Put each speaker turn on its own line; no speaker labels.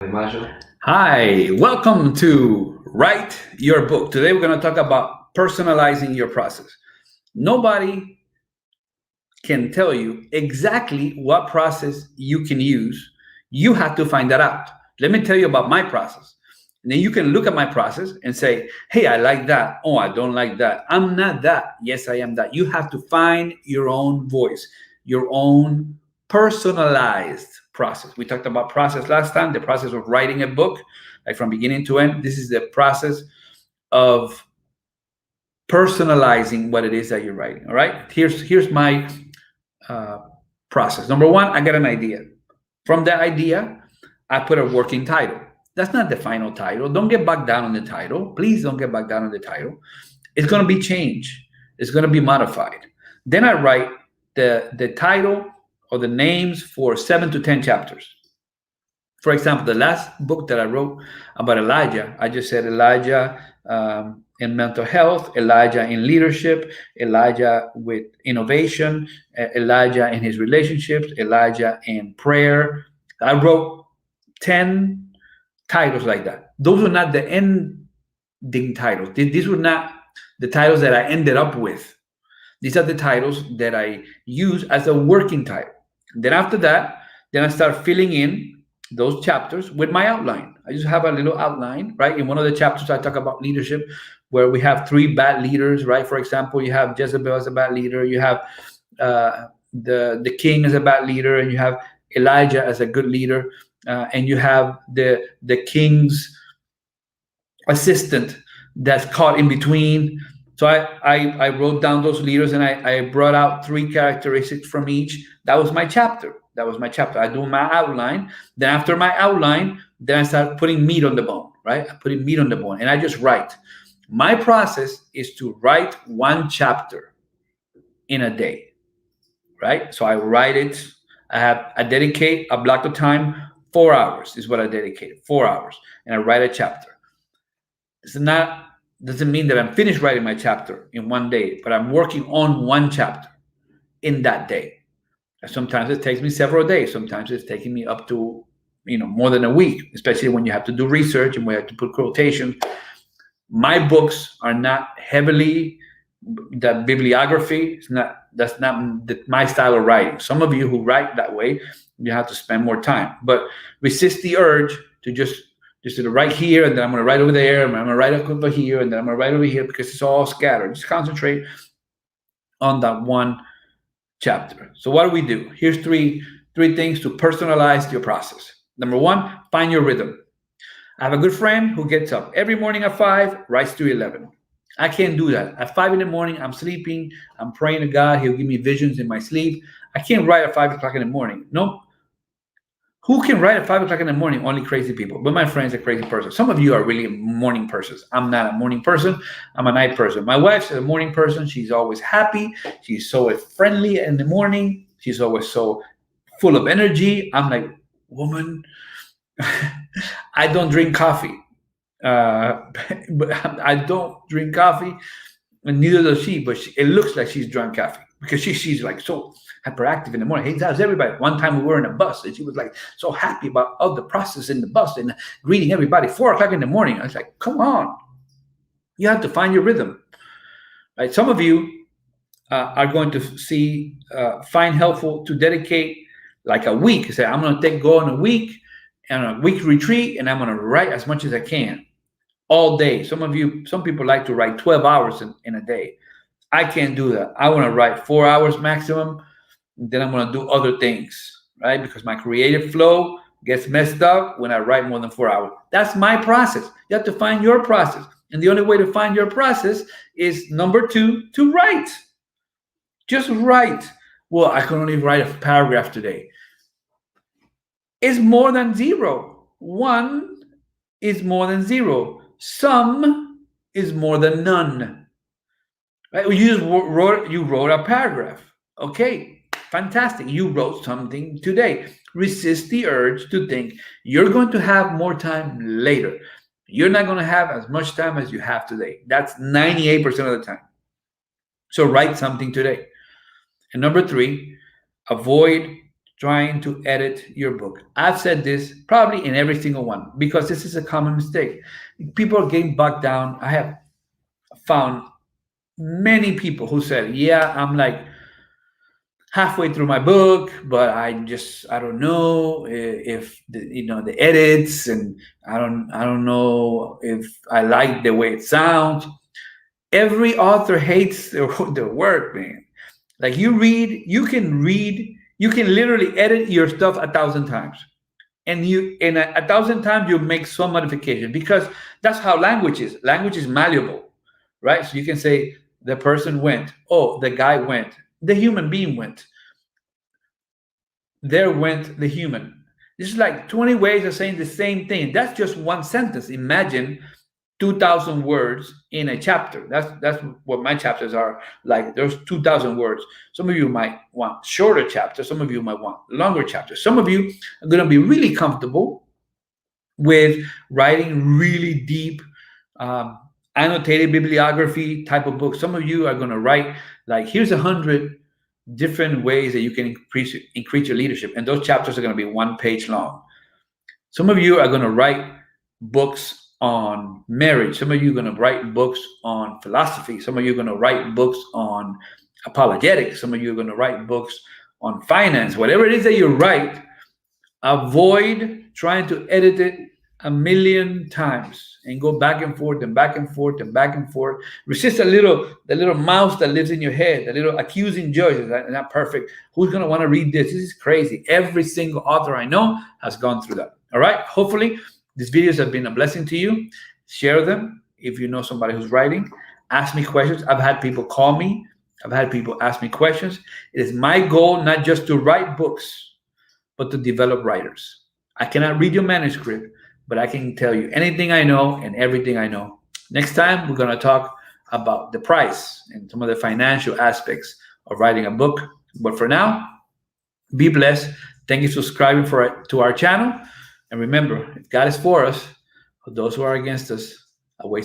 Hi, welcome to Write Your Book. Today we're going to talk about personalizing your process. Nobody can tell you exactly what process you can use. You have to find that out. Let me tell you about my process. And then you can look at my process and say, hey, I like that. Oh, I don't like that. I'm not that. Yes, I am that. You have to find your own voice, your own personalized process. We talked about process last time, the process of writing a book, like from beginning to end. This is the process of personalizing what it is that you're writing. All right. Here's my uh, process. Number one, I get an idea. From that idea, I put a working title. That's not the final title. Don't get bogged down on the title. Please don't get bogged down on the title. It's going to be changed. It's going to be modified. Then I write the title or the names for 7 to 10 chapters. For example, the last book that I wrote about Elijah, I just said Elijah in mental health, Elijah in leadership, Elijah with innovation, Elijah in his relationships, Elijah in prayer. I wrote 10 titles like that. Those were not the ending titles. These were not the titles that I ended up with. These are the titles that I use as a working title. Then after that, then I start filling in those chapters with my outline. I just have a little outline, right? In one of the chapters, I talk about leadership, where we have 3 bad leaders, right? For example, you have Jezebel as a bad leader, you have the king as a bad leader, and you have Elijah as a good leader, and you have the king's assistant that's caught in between. So I wrote down those leaders and I brought out 3 characteristics from each. That was my chapter. That was my chapter. I do my outline. Then after my outline, then I start putting meat on the bone, right? I putting meat on the bone and I just write. My process is to write 1 chapter in a day, right? So I write it. I dedicate a block of time. 4 hours is what I dedicate. 4 hours, and I write a chapter. It's not doesn't mean that I'm finished writing my chapter in 1 day, but I'm working on 1 chapter in that day. Sometimes it takes me several days. Sometimes it's taking me up to more than a week, especially when you have to do research and we have to put quotations. My books are not heavily the bibliography. That's not my style of writing. Some of you who write that way, you have to spend more time. But resist the urge to just to write here, and then I'm going to write over there, and I'm going to write over here, and then I'm going to write over here, because it's all scattered. Just concentrate on that 1 chapter. So what do? Here's three things to personalize your process. Number 1, find your rhythm. I have a good friend who gets up every morning at 5, writes to 11. I can't do that. At 5 in the morning, I'm sleeping. I'm praying to God. He'll give me visions in my sleep. I can't write at 5 o'clock in the morning. No. Who can write at 5 o'clock in the morning? Only crazy people. But my friend's a crazy person. Some of you are really morning persons. I'm not a morning person. I'm a night person. My wife's a morning person. She's always happy. She's so friendly in the morning. She's always so full of energy. I'm like, woman, I don't drink coffee. But I don't drink coffee, and neither does she. But it looks like she's drunk coffee, because she's like so hyperactive in the morning. Hey, how's everybody? One time we were in a bus, and she was like so happy about all the process in the bus and greeting everybody. 4 o'clock in the morning. I was like, come on, you have to find your rhythm, right? Some of you are going to find helpful to dedicate like a week. Say, I'm going to go on a week and a week retreat, and I'm going to write as much as I can all day. Some people like to write 12 hours in a day. I can't do that. I want to write 4 hours maximum. Then I'm going to do other things, right? Because my creative flow gets messed up when I write more than 4 hours. That's my process. You have to find your process. And the only way to find your process is, number 2, to write. Just write. Well, I can only write a paragraph today. It's more than 0. 1 is more than 0. Some is more than none. Right? You wrote a paragraph. Okay. Fantastic. You wrote something today. Resist the urge to think you're going to have more time later. You're not going to have as much time as you have today. That's 98% of the time. So write something today. And number 3, avoid trying to edit your book. I've said this probably in every single one because this is a common mistake. People are getting bogged down. I have found many people who said, "Yeah, I'm like halfway through my book, but I don't know if the edits, and I don't know if I like the way it sounds." Every author hates their work, man. Like you can literally edit your stuff 1,000 times, and you in a thousand times you make some modification because that's how language is. Language is malleable, right? So you can say the person went, oh, the guy went, the human being went, there went the human. This is like 20 ways of saying the same thing. That's just one sentence. Imagine 2,000 words in a chapter. That's what my chapters are like. There's 2,000 words. Some of you might want shorter chapters. Some of you might want longer chapters. Some of you are going to be really comfortable with writing really deep, annotated bibliography type of books. Some of you are going to write like, here's 100 different ways that you can increase your leadership, and those chapters are going to be 1 page long. Some of you are going to write books on marriage. Some of you are going to write books on philosophy. Some of you are going to write books on apologetics. Some of you are going to write books on finance. Whatever it is that you write, avoid trying to edit it 1,000,000 times and go back and forth and back and forth and back and forth. Resist the little mouse that lives in your head, the little accusing judge. Is that not perfect? Who's going to want to read this? This is crazy. Every single author I know has gone through that. All right. Hopefully these videos have been a blessing to you. Share them if you know somebody who's writing. Ask me questions. I've had people call me. I've had people ask me questions. It is my goal not just to write books, but to develop writers. I cannot read your manuscript, but I can tell you anything I know and everything I know. Next time, we're going to talk about the price and some of the financial aspects of writing a book. But for now, be blessed. Thank you for subscribing to our channel. And remember, if God is for us, those who are against us are wasting